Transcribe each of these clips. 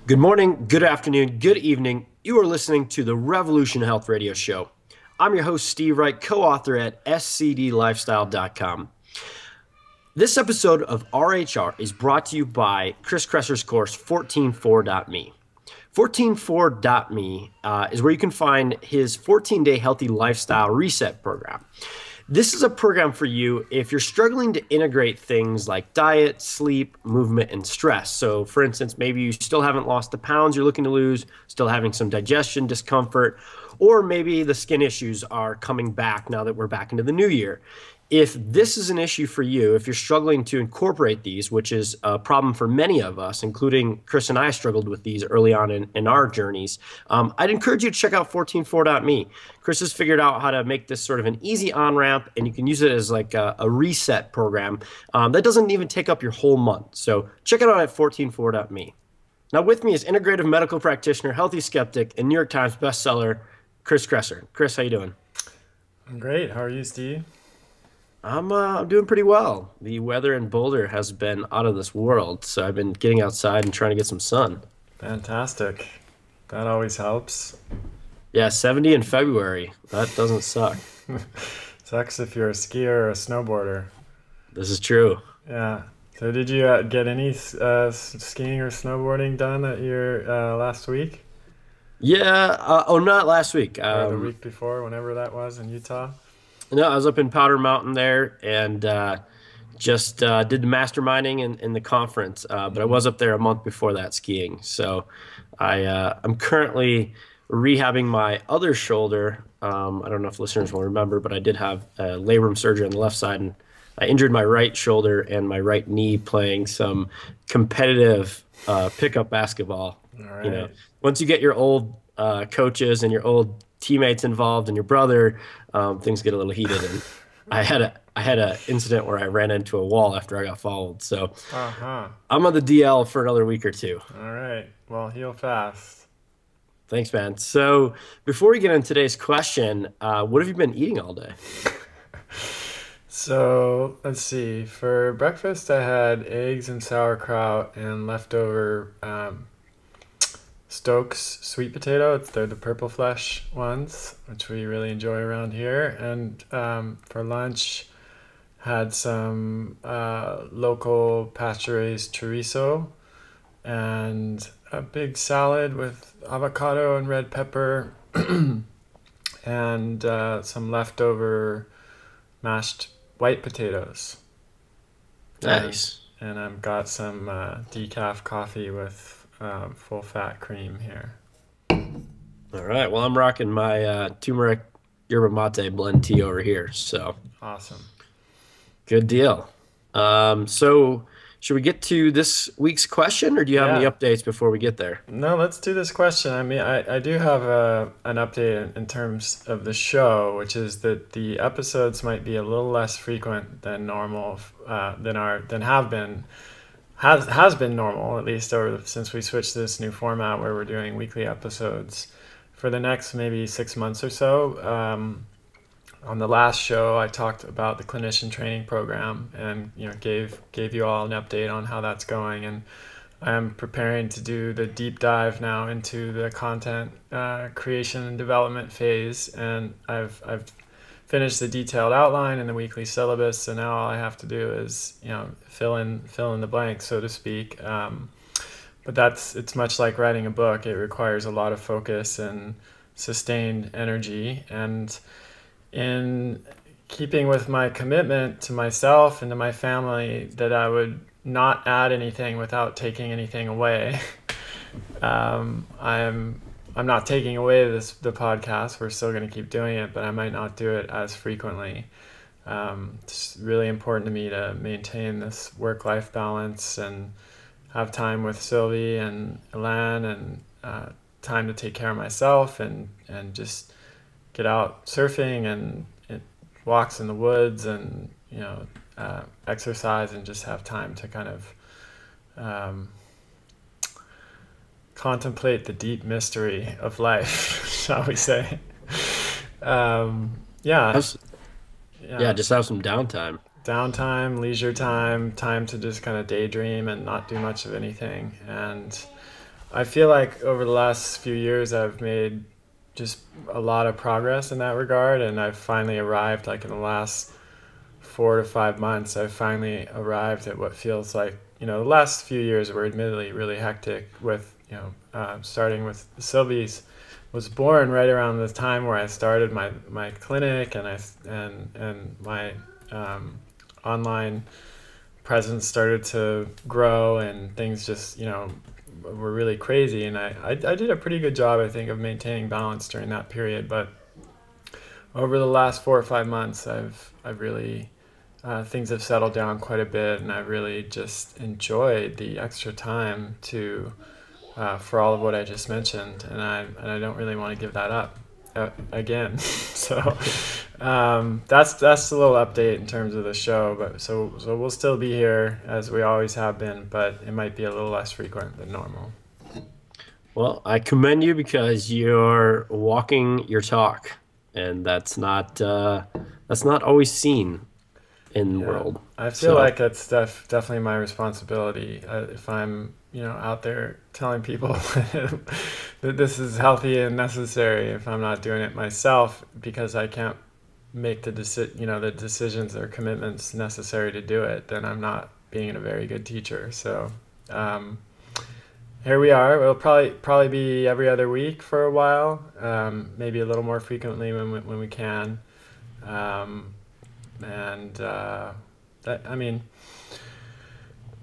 Good morning, good afternoon, good evening. You are listening to the Revolution Health Radio Show. I'm your host, Steve Wright, co-author at scdlifestyle.com. This episode of RHR is brought to you by Chris Kresser's course, 144.me. 144.me is where you can find his 14-day healthy lifestyle reset program. This is a program for you if you're struggling to integrate things like diet, sleep, movement, and stress. So for instance, maybe you still haven't lost the pounds you're looking to lose, still having some digestion discomfort, or maybe the skin issues are coming back now that we're back into the new year. If this is an issue for you, if you're struggling to incorporate these, which is a problem for many of us, including Chris and I struggled with these early on in our journeys, I'd encourage you to check out 144.me. Chris has figured out how to make this sort of an easy on-ramp, and you can use it as like a reset program that doesn't even take up your whole month. So check it out at 144.me. Now with me is integrative medical practitioner, healthy skeptic, and New York Times bestseller, Chris Kresser. Chris, how you doing? I'm great. How are you, Steve? I'm doing pretty well. The weather in Boulder has been out of this world, so I've been getting outside and trying to get some sun. Fantastic. That always helps. Yeah, 70 in February. That doesn't suck. Sucks if you're a skier or a snowboarder. This is true. Yeah. So did you get any skiing or snowboarding done at your last week? Yeah. Not last week. Or the week before, whenever that was in Utah? No, I was up in Powder Mountain there and just did the masterminding in the conference. But I was up there a month before that skiing. So I'm currently rehabbing my other shoulder. I don't know if listeners will remember, but I did have labrum surgery on the left side, and I injured my right shoulder and my right knee playing some competitive pickup basketball. All right. You know, once you get your old coaches and your old teammates involved and your brother, things get a little heated. And I had a incident where I ran into a wall after I got fouled. So I'm on the DL for another week or two. All right. Well, heal fast. Thanks, man. So before we get into today's question, what have you been eating all day? So let's see. For breakfast, I had eggs and sauerkraut and leftover Stokes sweet potato. They're the purple flesh ones, which we really enjoy around here. And for lunch, had some local pasture-raised chorizo and a big salad with avocado and red pepper and some leftover mashed white potatoes. Nice. And I've got some decaf coffee with full fat cream here. All right. Well, I'm rocking my turmeric yerba mate blend tea over here. So Awesome. good deal. So should we get to this week's question, or do you have any updates before we get there? No, let's do this question. I mean, I do have an update in terms of the show, which is that the episodes might be a little less frequent than normal, has been normal, at least since we switched to this new format where we're doing weekly episodes for the next maybe 6 months or so. On the last show, I talked about the clinician training program and gave you all an update on how that's going, and I'm preparing to do the deep dive now into the content creation and development phase, and I've finished the detailed outline and the weekly syllabus, so now all I have to do is fill in the blanks, so to speak. But it's much like writing a book. It requires a lot of focus and sustained energy, and in keeping with my commitment to myself and to my family that I would not add anything without taking anything away, I'm not taking away the podcast. We're still going to keep doing it, but I might not do it as frequently. It's really important to me to maintain this work-life balance and have time with Sylvie and Elan, and time to take care of myself and just get out surfing and walks in the woods and exercise, and just have time to kind of contemplate the deep mystery of life, shall we say. Just have some leisure time to just kind of daydream and not do much of anything. And I feel like over the last few years, I've made just a lot of progress in that regard, and I've finally arrived, like in the last 4 to 5 months, I've finally arrived at what feels like, the last few years were admittedly really hectic with, starting with Sylvie's was born right around the time where I started my clinic, and my online presence started to grow, and things just, were really crazy. And I did a pretty good job, I think, of maintaining balance during that period. But over the last 4 or 5 months, I've really things have settled down quite a bit, and I've really just enjoyed the extra time to for all of what I just mentioned, and I don't really want to give that up again. So that's a little update in terms of the show. But so we'll still be here as we always have been, but it might be a little less frequent than normal. Well, I commend you because you're walking your talk, and that's not always seen in the world. I feel like it's definitely my responsibility if I'm out there telling people that this is healthy and necessary. If I'm not doing it myself because I can't make the decisions or commitments necessary to do it, then I'm not being a very good teacher. So here we are. It'll probably be every other week for a while, maybe a little more frequently when we can.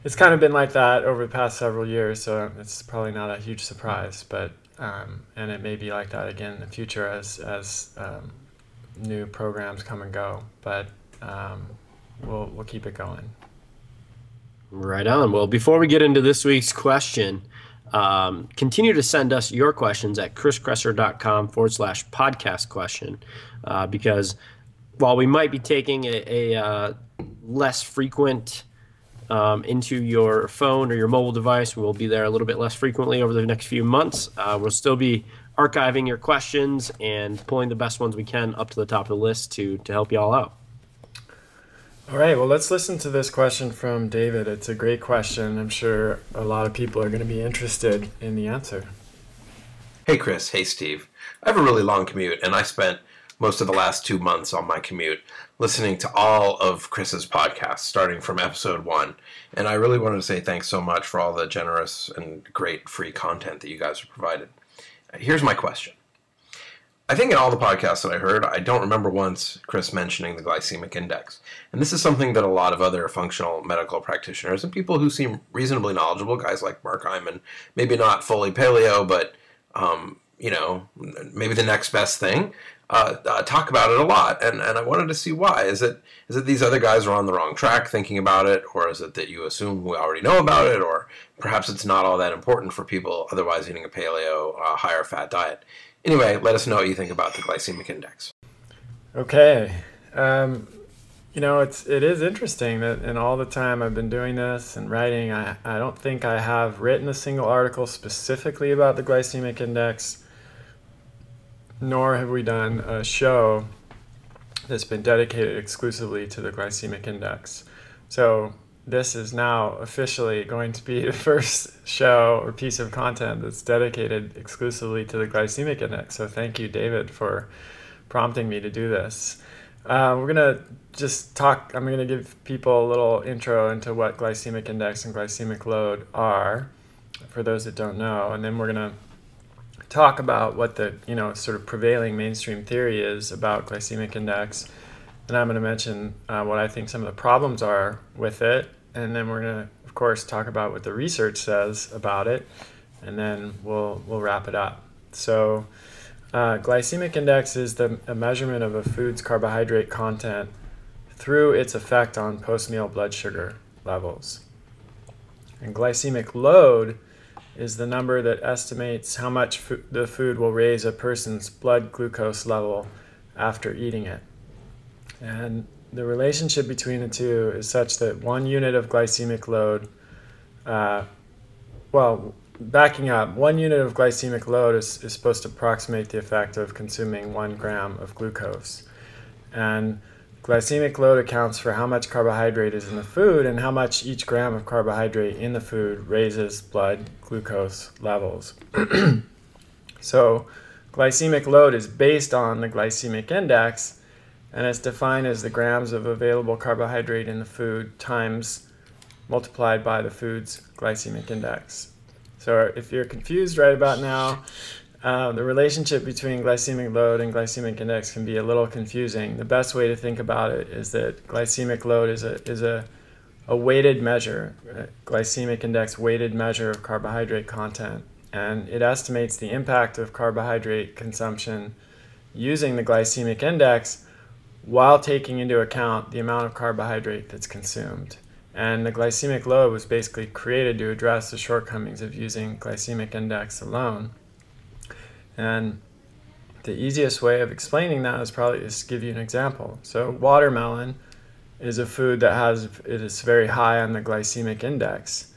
It's kind of been like that over the past several years, so it's probably not a huge surprise. But and it may be like that again in the future as new programs come and go. But we'll keep it going. Right on. Well, before we get into this week's question, continue to send us your questions at chriskresser.com/podcast question, because while we might be taking a less frequent into your phone or your mobile device, we'll be there a little bit less frequently over the next few months. We'll still be archiving your questions and pulling the best ones we can up to the top of the list to help you all out. All right, well, let's listen to this question from David. It's a great question. I'm sure a lot of people are going to be interested in the answer. Hey, Chris. Hey, Steve. I have a really long commute, and I spent most of the last 2 months on my commute listening to all of Chris's podcasts, starting from episode 1. And I really wanted to say thanks so much for all the generous and great free content that you guys have provided. Here's my question. I think in all the podcasts that I heard, I don't remember once Chris mentioning the glycemic index. And this is something that a lot of other functional medical practitioners and people who seem reasonably knowledgeable, guys like Mark Hyman, maybe not fully paleo, but maybe the next best thing, talk about it a lot. And I wanted to see why. Is it these other guys are on the wrong track thinking about it, or is it that you assume we already know about it, or perhaps it's not all that important for people otherwise eating a paleo, higher fat diet? Anyway, let us know what you think about the glycemic index. Okay. It is interesting that in all the time I've been doing this and writing, I don't think I have written a single article specifically about the glycemic index, nor have we done a show that's been dedicated exclusively to the glycemic index. So this is now officially going to be the first show or piece of content that's dedicated exclusively to the glycemic index. So thank you, David, for prompting me to do this. We're going to just talk, I'm going to give people a little intro into what glycemic index and glycemic load are, for those that don't know, and then we're going to talk about what the sort of prevailing mainstream theory is about glycemic index. And I'm going to mention what I think some of the problems are with it. And then we're going to, of course, talk about what the research says about it. And then we'll wrap it up. So glycemic index is a measurement of a food's carbohydrate content through its effect on post-meal blood sugar levels. And glycemic load is the number that estimates how much the food will raise a person's blood glucose level after eating it. And the relationship between the two is such that 1 unit of glycemic load, backing up, 1 unit of glycemic load is supposed to approximate the effect of consuming 1 gram of glucose. And glycemic load accounts for how much carbohydrate is in the food and how much each gram of carbohydrate in the food raises blood glucose levels. So glycemic load is based on the glycemic index, and it's defined as the grams of available carbohydrate in the food times multiplied by the food's glycemic index. So if you're confused right about now, the relationship between glycemic load and glycemic index can be a little confusing. The best way to think about it is that glycemic load is a weighted measure, a glycemic index weighted measure of carbohydrate content, and it estimates the impact of carbohydrate consumption using the glycemic index while taking into account the amount of carbohydrate that's consumed. And the glycemic load was basically created to address the shortcomings of using glycemic index alone. And the easiest way of explaining that is probably just to give you an example. So watermelon is a food that it is very high on the glycemic index,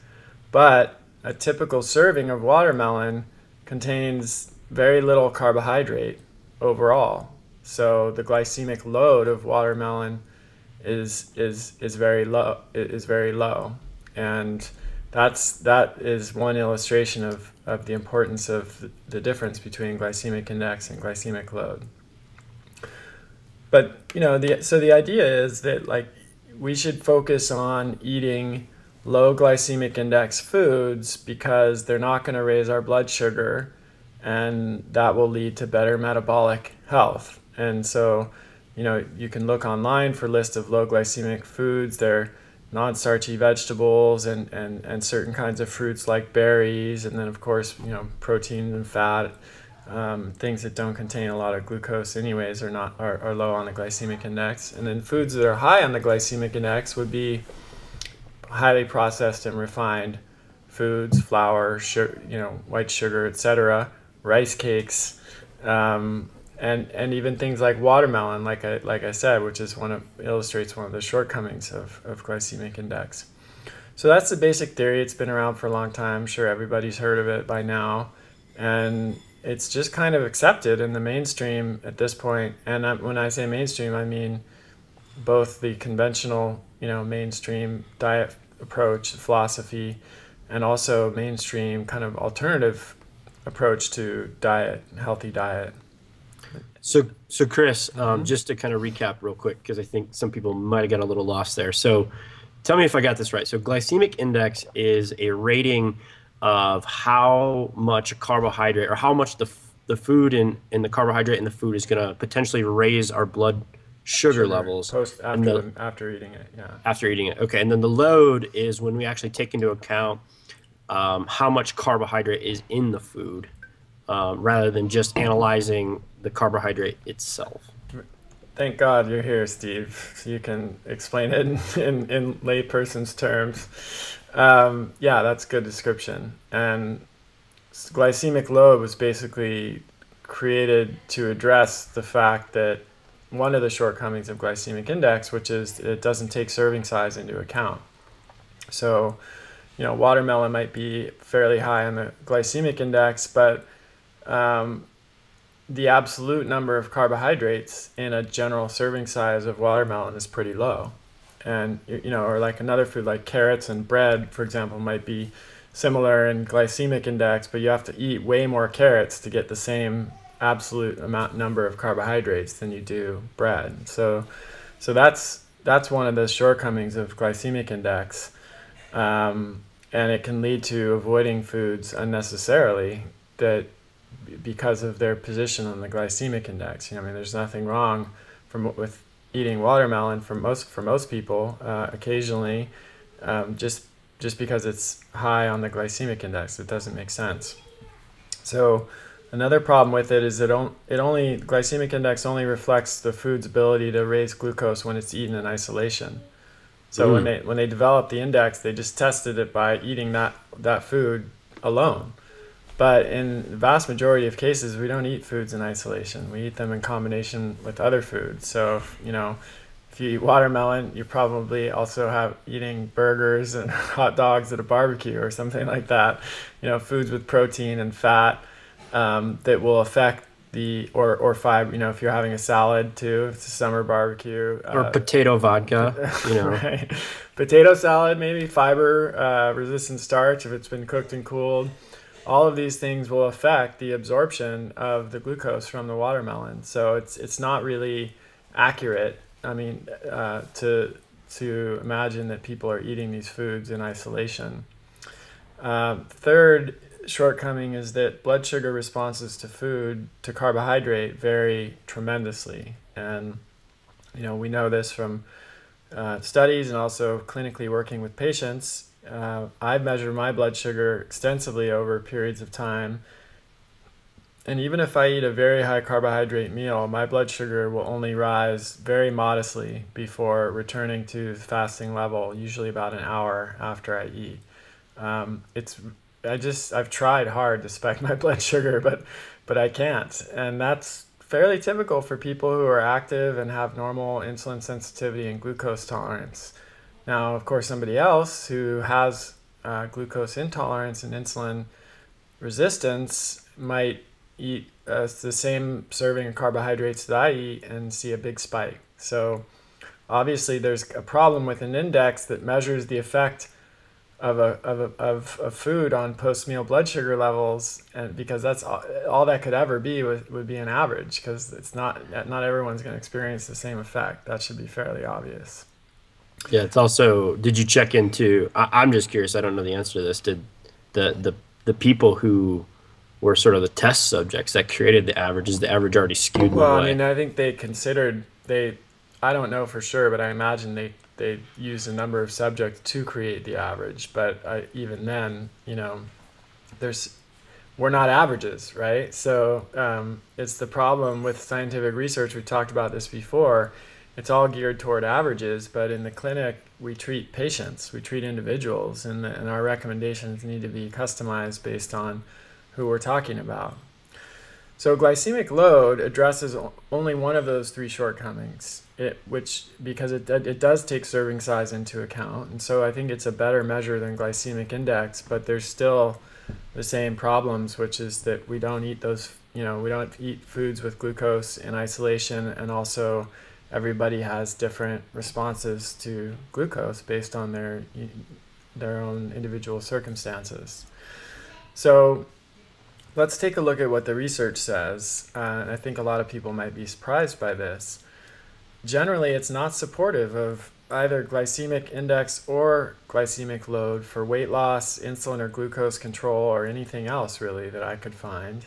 but a typical serving of watermelon contains very little carbohydrate overall. So the glycemic load of watermelon is very low, and that is one illustration of the importance of the difference between glycemic index and glycemic load. But so the idea is that we should focus on eating low glycemic index foods because they're not going to raise our blood sugar, and that will lead to better metabolic health. And so you can look online for lists of low glycemic foods. They're non-starchy vegetables and certain kinds of fruits like berries, and then of course protein and fat, things that don't contain a lot of glucose anyways are low on the glycemic index. And then foods that are high on the glycemic index would be highly processed and refined foods, flour, white sugar, etc., rice cakes, and even things like watermelon, like I said, which is illustrates one of the shortcomings of glycemic index. So that's the basic theory. It's been around for a long time. I'm sure everybody's heard of it by now, and it's just kind of accepted in the mainstream at this point. And when I say mainstream, I mean both the conventional, mainstream diet approach, philosophy, and also mainstream kind of alternative approach to diet, healthy diet. So Chris, just to kind of recap real quick, because I think some people might have got a little lost there. So tell me if I got this right. So glycemic index is a rating of how much carbohydrate or how much the food and the carbohydrate in the food is going to potentially raise our blood sugar levels after eating it. Yeah. After eating it. Okay. And then the load is when we actually take into account how much carbohydrate is in the food, rather than just analyzing the carbohydrate itself. Thank God you're here, Steve, so you can explain it in layperson's terms. Yeah, that's a good description. And glycemic load was basically created to address the fact that one of the shortcomings of glycemic index, which is it doesn't take serving size into account. So, watermelon might be fairly high on the glycemic index, but the absolute number of carbohydrates in a general serving size of watermelon is pretty low. And, or like another food like carrots and bread, for example, might be similar in glycemic index, but you have to eat way more carrots to get the same absolute number of carbohydrates than you do bread. So that's one of the shortcomings of glycemic index. And it can lead to avoiding foods unnecessarily because of their position on the glycemic index. There's nothing wrong with eating watermelon for most people occasionally, just because it's high on the glycemic index. It doesn't make sense. So another problem with it is that glycemic index only reflects the food's ability to raise glucose when it's eaten in isolation. So when they developed the index, they just tested it by eating that food alone. But in the vast majority of cases, we don't eat foods in isolation. We eat them in combination with other foods. So, if you eat watermelon, you probably also eating burgers and hot dogs at a barbecue or something like that. Foods with protein and fat that will affect or fiber, if you're having a salad too, if it's a summer barbecue. Or potato vodka, Right. Potato salad, maybe fiber, resistant starch if it's been cooked and cooled. All of these things will affect the absorption of the glucose from the watermelon. So it's not really accurate, to imagine that people are eating these foods in isolation. Third shortcoming is that blood sugar responses to carbohydrate vary tremendously. And, we know this from studies and also clinically working with patients. I measure my blood sugar extensively over periods of time. And even if I eat a very high carbohydrate meal, my blood sugar will only rise very modestly before returning to the fasting level, usually about an hour after I eat. I've tried hard to spike my blood sugar, but I can't. And that's fairly typical for people who are active and have normal insulin sensitivity and glucose tolerance. Now, of course, somebody else who has glucose intolerance and insulin resistance might eat the same serving of carbohydrates that I eat and see a big spike. So obviously there's a problem with an index that measures the effect of food on post-meal blood sugar levels, and because that's all that could ever be would be an average, because it's not everyone's going to experience the same effect. That should be fairly obvious. Yeah, it's also, did you check into, I'm just curious, I don't know the answer to this, did the people who were sort of the test subjects that created the average, is the average already skewed? Well, I think they considered, I don't know for sure, but I imagine they used a number of subjects to create the average. But even then, we're not averages, right? So it's the problem with scientific research. We talked about this before. It's all geared toward averages, but in the clinic, we treat patients, we treat individuals, and our recommendations need to be customized based on who we're talking about. So glycemic load addresses only one of those three shortcomings, because it does take serving size into account. And so I think it's a better measure than glycemic index, but there's still the same problems, which is that we don't eat we don't eat foods with glucose in isolation, and also everybody has different responses to glucose based on their own individual circumstances. So let's take a look at what the research says. I think a lot of people might be surprised by this. Generally, it's not supportive of either glycemic index or glycemic load for weight loss, insulin or glucose control, or anything else really that I could find.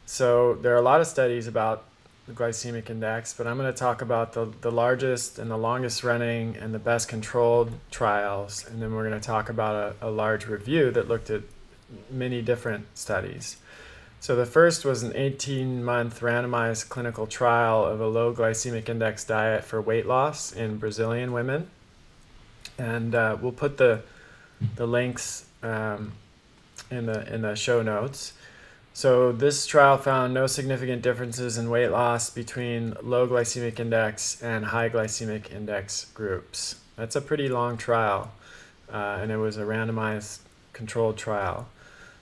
So there are a lot of studies about the glycemic index, but I'm going to talk about the largest and the longest running and the best controlled trials, and then we're going to talk about a large review that looked at many different studies. So the first was an 18-month randomized clinical trial of a low glycemic index diet for weight loss in Brazilian women. And we'll put the links in the show notes. So this trial found no significant differences in weight loss between low glycemic index and high glycemic index groups. That's a pretty long trial, and it was a randomized controlled trial.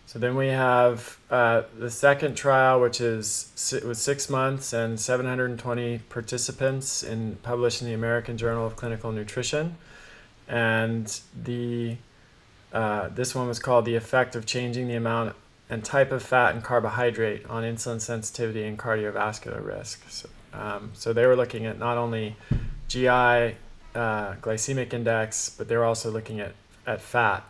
So then we have the second trial, which was 6 months and 720 participants, published in the American Journal of Clinical Nutrition. And this one was called The Effect of Changing the Amount and Type of Fat and Carbohydrate on Insulin Sensitivity and Cardiovascular Risk. So they were looking at not only GI glycemic index, but they were also looking at fat.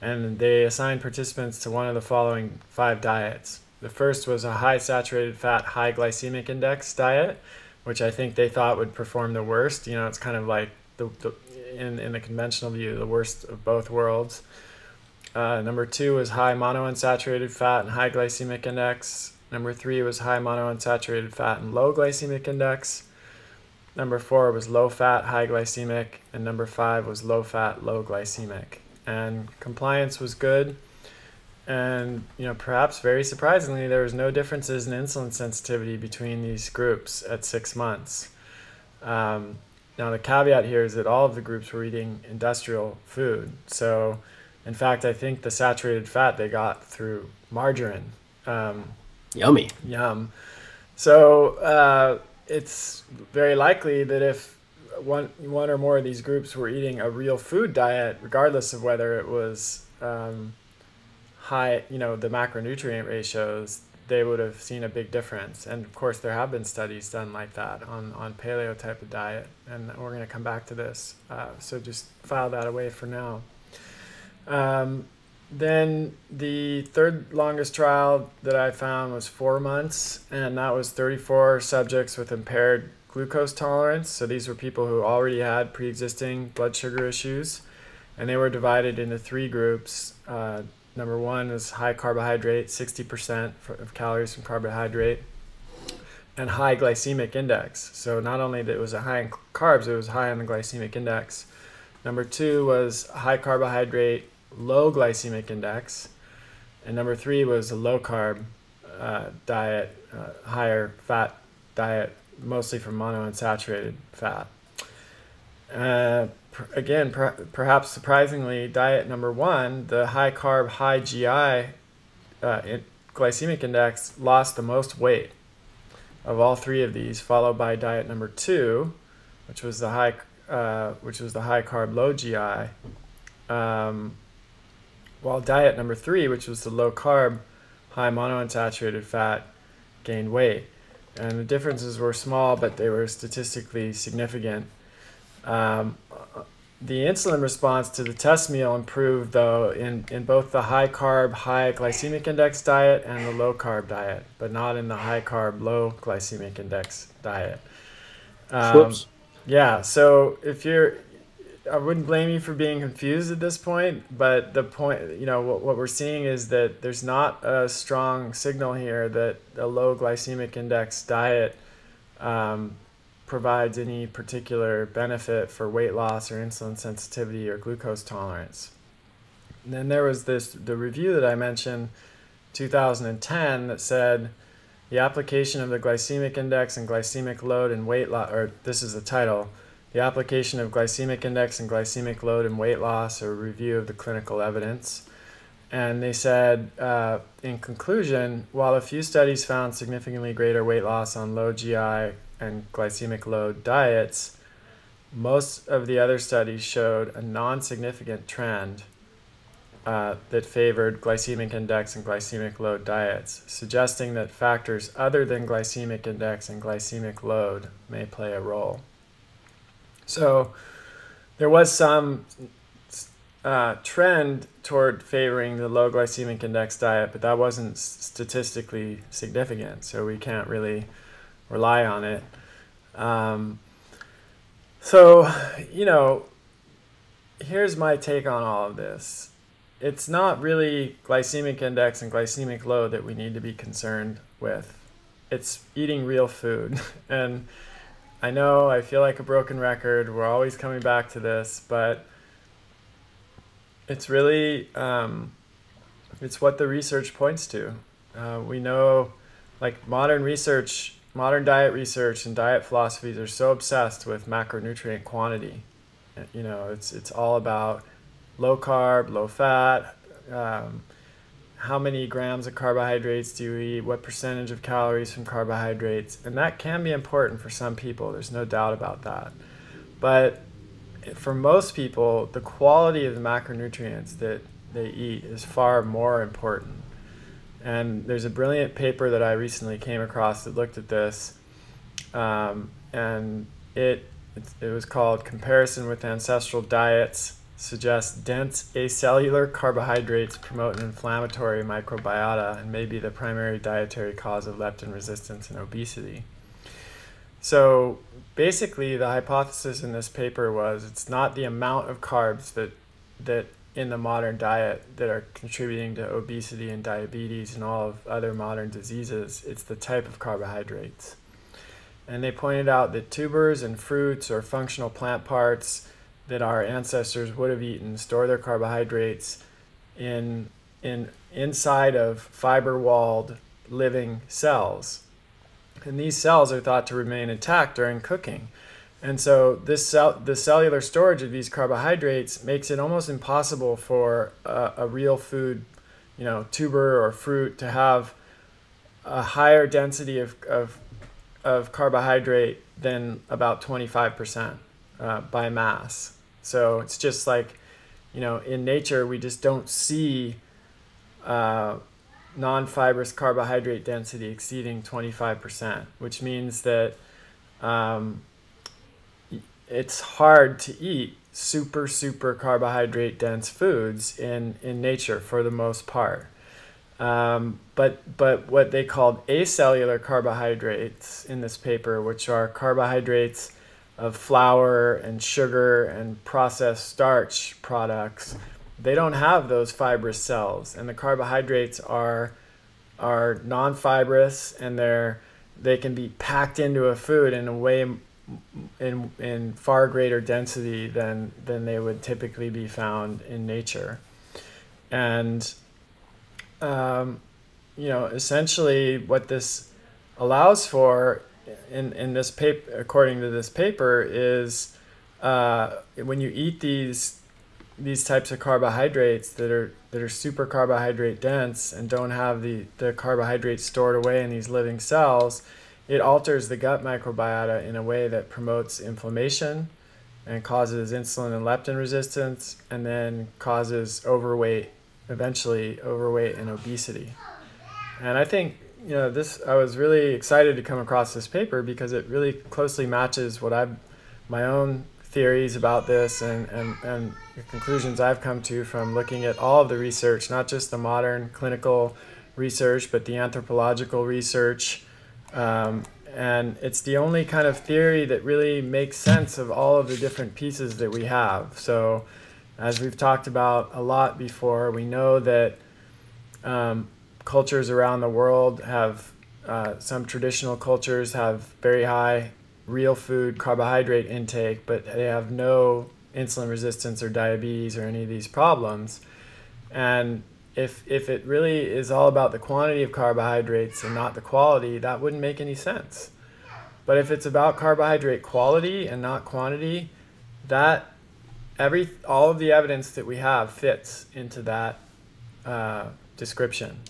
And they assigned participants to one of the following 5 diets. The first was a high saturated fat, high glycemic index diet, which I think they thought would perform the worst. It's kind of like in the conventional view, the worst of both worlds. Number 2 was high monounsaturated fat and high glycemic index. Number 3 was high monounsaturated fat and low glycemic index. Number 4 was low fat, high glycemic, and number 5 was low fat, low glycemic. And compliance was good, and perhaps very surprisingly, there was no differences in insulin sensitivity between these groups at 6 months. Now the caveat here is that all of the groups were eating industrial food. So in fact, I think the saturated fat they got through margarine. Yummy. Yum. So it's very likely that if one or more of these groups were eating a real food diet, regardless of whether it was high, the macronutrient ratios, they would have seen a big difference. And of course, there have been studies done like that on paleo type of diet, and we're going to come back to this. So just file that away for now. Then the third longest trial that I found was 4 months, and that was 34 subjects with impaired glucose tolerance. So these were people who already had pre-existing blood sugar issues, and they were divided into 3 groups. Number 1 is high carbohydrate, 60% of calories from carbohydrate, and high glycemic index. So not only that it was a high in carbs, it was high on the glycemic index. Number 2 was high carbohydrate, low glycemic index, and number 3 was a low carb diet, higher fat diet, mostly from monounsaturated fat. Again, perhaps surprisingly, diet number 1, the high carb, high GI glycemic index, lost the most weight of all 3 of these, followed by diet number 2, which was the high carb, low GI. While diet number 3, which was the low carb, high monounsaturated fat, gained weight. And the differences were small, but they were statistically significant. The insulin response to the test meal improved, though, in both the high carb, high glycemic index diet and the low carb diet, but not in the high carb, low glycemic index diet. Yeah, so I wouldn't blame you for being confused at this point, but the point, what we're seeing is that there's not a strong signal here that a low glycemic index diet provides any particular benefit for weight loss or insulin sensitivity or glucose tolerance. And then there was the review that I mentioned, 2010, that said the application of the glycemic index and glycemic load in weight loss, or this is the title, the application of glycemic index and glycemic load in weight loss, or review of the clinical evidence. And they said, in conclusion, while a few studies found significantly greater weight loss on low GI and glycemic load diets, most of the other studies showed a non-significant trend that favored glycemic index and glycemic load diets, suggesting that factors other than glycemic index and glycemic load may play a role. So there was some trend toward favoring the low glycemic index diet, but that wasn't statistically significant, so we can't really rely on it. So, here's my take on all of this. It's not really glycemic index and glycemic load that we need to be concerned with. It's eating real food. And I know I feel like a broken record. We're always coming back to this, but it's really, it's what the research points to. We know, like, modern diet research and diet philosophies are so obsessed with macronutrient quantity. It's all about low carb, low fat, how many grams of carbohydrates do you eat, what percentage of calories from carbohydrates, and that can be important for some people, there's no doubt about that. But for most people, the quality of the macronutrients that they eat is far more important. And there's a brilliant paper that I recently came across that looked at this, and it was called "Comparison with Ancestral Diets Suggests Dense Acellular Carbohydrates Promote an Inflammatory Microbiota and May be the Primary Dietary Cause of Leptin Resistance and Obesity." So basically, the hypothesis in this paper was it's not the amount of carbs that in the modern diet that are contributing to obesity and diabetes and all of other modern diseases. It's the type of carbohydrates. And they pointed out that tubers and fruits or functional plant parts that our ancestors would have eaten store their carbohydrates inside of fiber-walled living cells. And these cells are thought to remain intact during cooking. And so the cellular storage of these carbohydrates makes it almost impossible for a real food, tuber or fruit to have a higher density of of carbohydrate than about 25% by mass. So it's just like, in nature, we just don't see non-fibrous carbohydrate density exceeding 25%, which means that it's hard to eat super carbohydrate dense foods in nature for the most part. But what they called acellular carbohydrates in this paper, which are carbohydrates of flour and sugar and processed starch products, they don't have those fibrous cells, and the carbohydrates are non-fibrous, and they can be packed into a food in a way in far greater density than they would typically be found in nature. And essentially what this allows for in this paper, according to this paper, is when you eat these types of carbohydrates that are super carbohydrate dense and don't have the carbohydrates stored away in these living cells, it alters the gut microbiota in a way that promotes inflammation and causes insulin and leptin resistance, and then causes eventually overweight and obesity. And I think, I was really excited to come across this paper because it really closely matches my own theories about this and the conclusions I've come to from looking at all of the research, not just the modern clinical research, but the anthropological research. And it's the only kind of theory that really makes sense of all of the different pieces that we have. So as we've talked about a lot before, we know that cultures around the world have, some traditional cultures have very high real food carbohydrate intake, but they have no insulin resistance or diabetes or any of these problems. And if it really is all about the quantity of carbohydrates and not the quality, that wouldn't make any sense. But if it's about carbohydrate quality and not quantity, all of the evidence that we have fits into that description.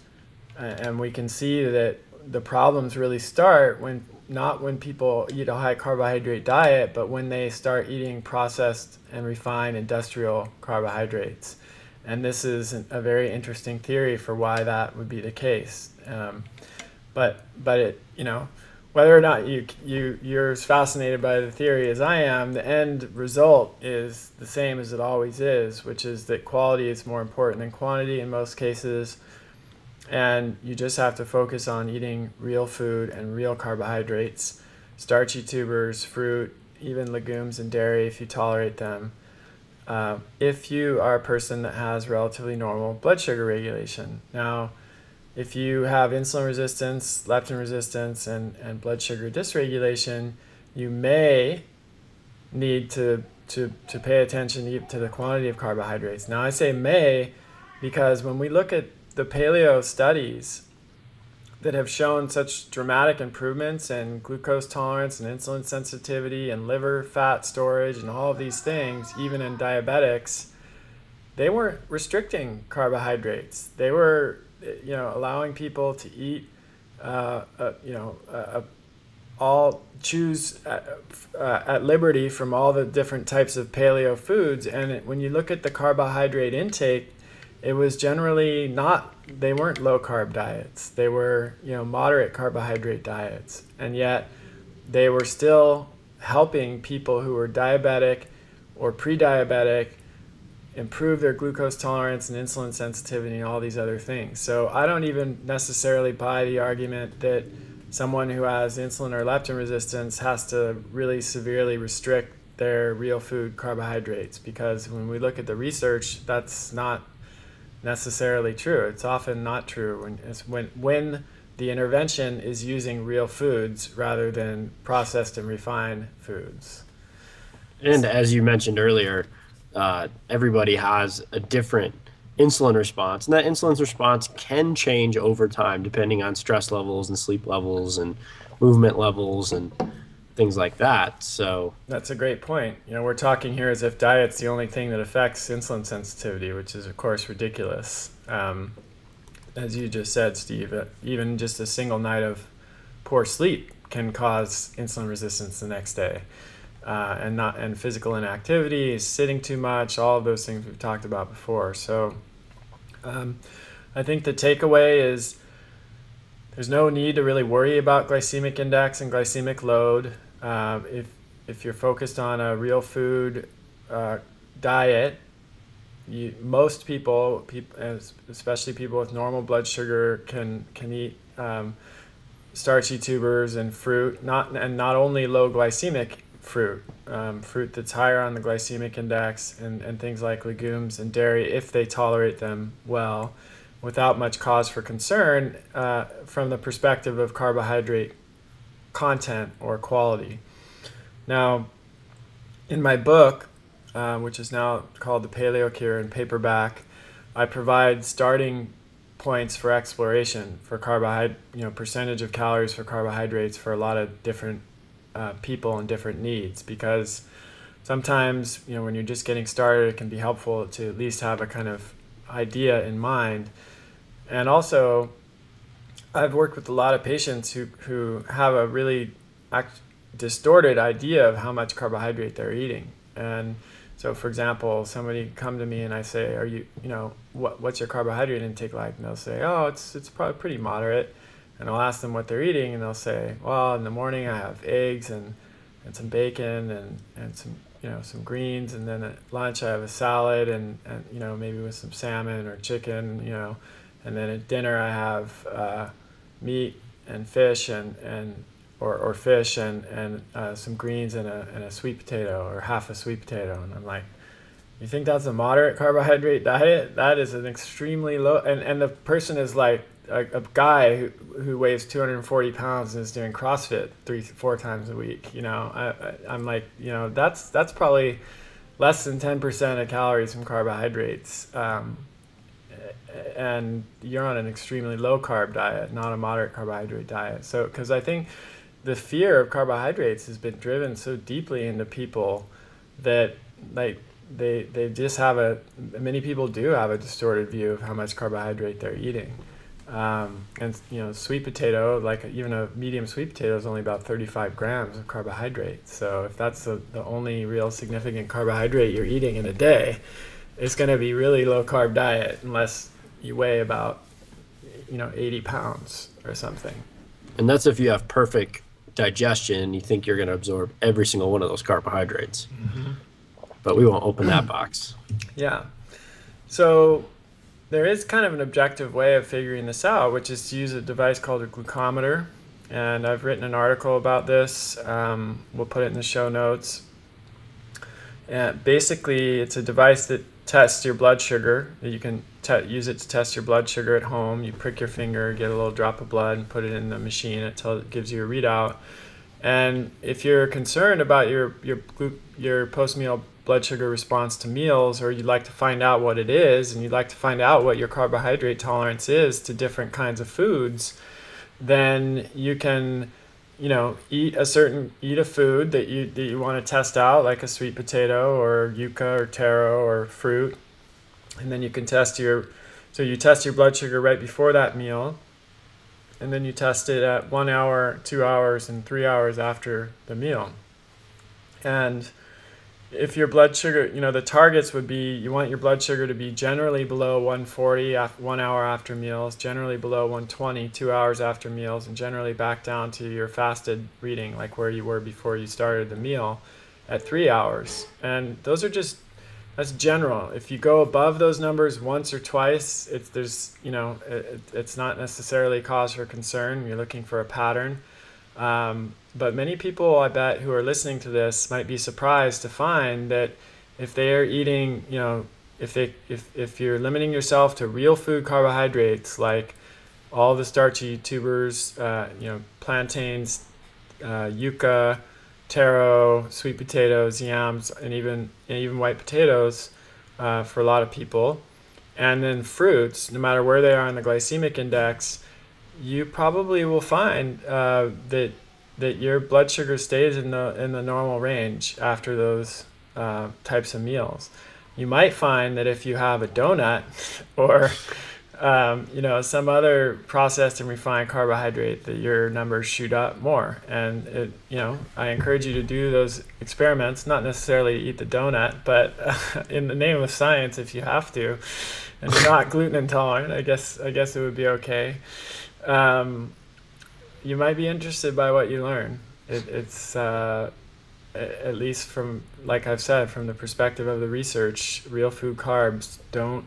And we can see that the problems really start not when people eat a high carbohydrate diet, but when they start eating processed and refined industrial carbohydrates. And this is a very interesting theory for why that would be the case. But it, whether or not you're as fascinated by the theory as I am, the end result is the same as it always is, which is that quality is more important than quantity in most cases. And you just have to focus on eating real food and real carbohydrates, starchy tubers, fruit, even legumes and dairy if you tolerate them. If you are a person that has relatively normal blood sugar regulation. Now, if you have insulin resistance, leptin resistance, and blood sugar dysregulation, you may need to pay attention to the quantity of carbohydrates. Now, I say may because when we look at the paleo studies that have shown such dramatic improvements in glucose tolerance and insulin sensitivity and liver fat storage and all of these things, even in diabetics, they weren't restricting carbohydrates. They were, allowing people to eat, choose at liberty from all the different types of paleo foods. And when you look at the carbohydrate intake, it was generally they weren't low carb diets. They were, moderate carbohydrate diets. And yet they were still helping people who were diabetic or pre-diabetic improve their glucose tolerance and insulin sensitivity and all these other things. So I don't even necessarily buy the argument that someone who has insulin or leptin resistance has to really severely restrict their real food carbohydrates, because when we look at the research, that's not necessarily true. It's often not true when the intervention is using real foods rather than processed and refined foods. And as you mentioned earlier, everybody has a different insulin response, and that insulin response can change over time depending on stress levels and sleep levels and movement levels and things like that. So that's a great point. We're talking here as if diet's the only thing that affects insulin sensitivity, which is of course ridiculous. As you just said, Steve, even just a single night of poor sleep can cause insulin resistance the next day. And physical inactivity, sitting too much, all of those things we've talked about before. So I think the takeaway is there's no need to really worry about glycemic index and glycemic load. If you're focused on a real food diet, most people, especially people with normal blood sugar, can eat starchy tubers and fruit, not only low glycemic fruit, fruit that's higher on the glycemic index, and things like legumes and dairy, if they tolerate them well, without much cause for concern from the perspective of carbohydrate content or quality. Now, in my book, which is now called The Paleo Cure in paperback, I provide starting points for exploration for percentage of calories for carbohydrates for a lot of different people and different needs, because sometimes, when you're just getting started, it can be helpful to at least have a kind of idea in mind. And also, I've worked with a lot of patients who have a really distorted idea of how much carbohydrate they're eating. And so, for example, somebody come to me and I say, what's your carbohydrate intake like? And they'll say, oh, it's probably pretty moderate. And I'll ask them what they're eating, and they'll say, well, in the morning I have eggs and some bacon and some greens, and then at lunch I have a salad and maybe with some salmon or chicken, and then at dinner I have meat and fish or fish and some greens and a sweet potato or half a sweet potato. And I'm like, you think that's a moderate carbohydrate diet? That is an extremely low. And the person is like a guy who weighs 240 pounds and is doing CrossFit 3-4 times a week. I'm like, that's probably less than 10% of calories from carbohydrates. And you're on an extremely low carb diet, not a moderate carbohydrate diet. So, because I think the fear of carbohydrates has been driven so deeply into people that they just have many people do have a distorted view of how much carbohydrate they're eating. And sweet potato, like even a medium sweet potato, is only about 35 grams of carbohydrate. So if that's the only real significant carbohydrate you're eating in a day, it's going to be really low carb diet unless you weigh about 80 pounds or something. And that's if you have perfect digestion and you think you're going to absorb every single one of those carbohydrates. Mm-hmm. But we won't open that box. Yeah. So there is kind of an objective way of figuring this out, which is to use a device called a glucometer. And I've written an article about this. We'll put it in the show notes. And basically, it's a device that tests your blood sugar. You can use it to test your blood sugar at home. You prick your finger, get a little drop of blood, and put it in the machine until it gives you a readout. And if you're concerned about your post-meal blood sugar response to meals, or you'd like to find out what it is, and you'd like to find out what your carbohydrate tolerance is to different kinds of foods, then you can eat a food that you want to test out, like a sweet potato or yucca or taro or fruit. And then you can test your blood sugar right before that meal. And then you test it at 1 hour, 2 hours, and 3 hours after the meal. And if your blood sugar, the targets would be, you want your blood sugar to be generally below 140 1 hour after meals, generally below 120 2 hours after meals, and generally back down to your fasted reading, like where you were before you started the meal, at 3 hours. And those are that's general. If you go above those numbers once or twice, it's not necessarily cause for concern. You're looking for a pattern. But many people, I bet, who are listening to this might be surprised to find that if they are eating, if you're limiting yourself to real food carbohydrates, like all the starchy tubers, plantains, yucca, taro, sweet potatoes, yams, and even white potatoes for a lot of people, and then fruits, no matter where they are on the glycemic index, you probably will find that your blood sugar stays in the normal range after those types of meals. You might find that if you have a donut or some other processed and refined carbohydrate, that your numbers shoot up more. And I encourage you to do those experiments, not necessarily to eat the donut, but in the name of science, if you have to, and you're not gluten intolerant, I guess it would be okay. You might be interested by what you learn. It's at least from, like I've said, from the perspective of the research, real food carbs don't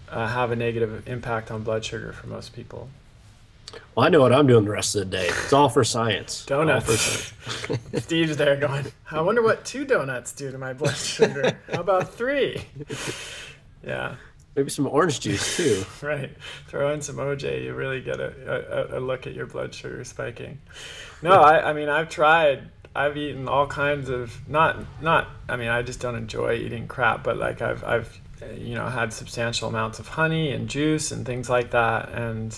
have a negative impact on blood sugar for most people. Well, I know what I'm doing the rest of the day. It's all for science. Donuts. Steve's there going, I wonder what 2 donuts do to my blood sugar. How about 3? Yeah. Maybe some orange juice too. Right. Throw in some OJ, you really get a look at your blood sugar spiking. No, I mean, I've eaten all kinds of, I just don't enjoy eating crap, but like I've had substantial amounts of honey and juice and things like that. And,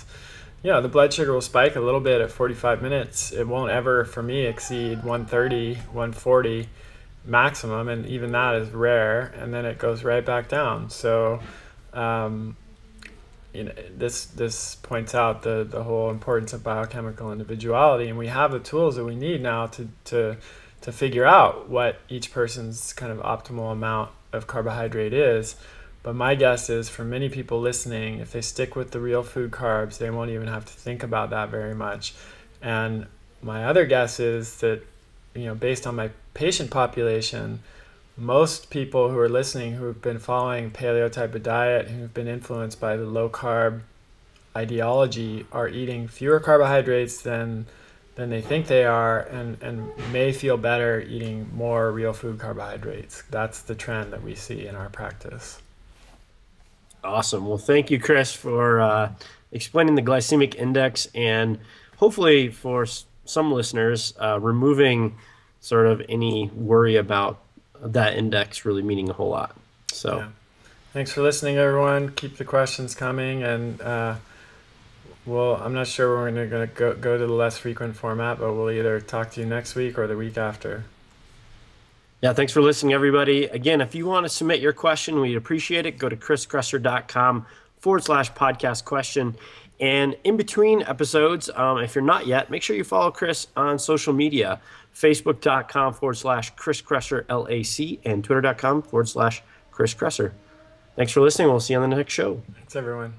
the blood sugar will spike a little bit at 45 minutes. It won't ever, for me, exceed 130, 140 maximum. And even that is rare. And then it goes right back down. So, this points out the whole importance of biochemical individuality. And we have the tools that we need now to figure out what each person's kind of optimal amount of carbohydrate is. But my guess is, for many people listening, if they stick with the real food carbs, they won't even have to think about that very much. And my other guess is that, based on my patient population, most people who are listening who have been following paleo type of diet, who've been influenced by the low carb ideology, are eating fewer carbohydrates than they think they are, and may feel better eating more real food carbohydrates. That's the trend that we see in our practice. Awesome. Well, thank you, Chris, for explaining the glycemic index, and hopefully for some listeners, removing sort of any worry about that index really meaning a whole lot. So, yeah. Thanks for listening, everyone. Keep the questions coming, and I'm not sure we're going to go to the less frequent format, but we'll either talk to you next week or the week after. Yeah, thanks for listening, everybody. Again, if you want to submit your question, we'd appreciate it. Go to chriskresser.com/podcast question. And in between episodes, if you're not yet, make sure you follow Chris on social media, facebook.com/Chris Kresser L.A.C. and twitter.com/Chris Kresser. Thanks for listening. We'll see you on the next show. Thanks, everyone.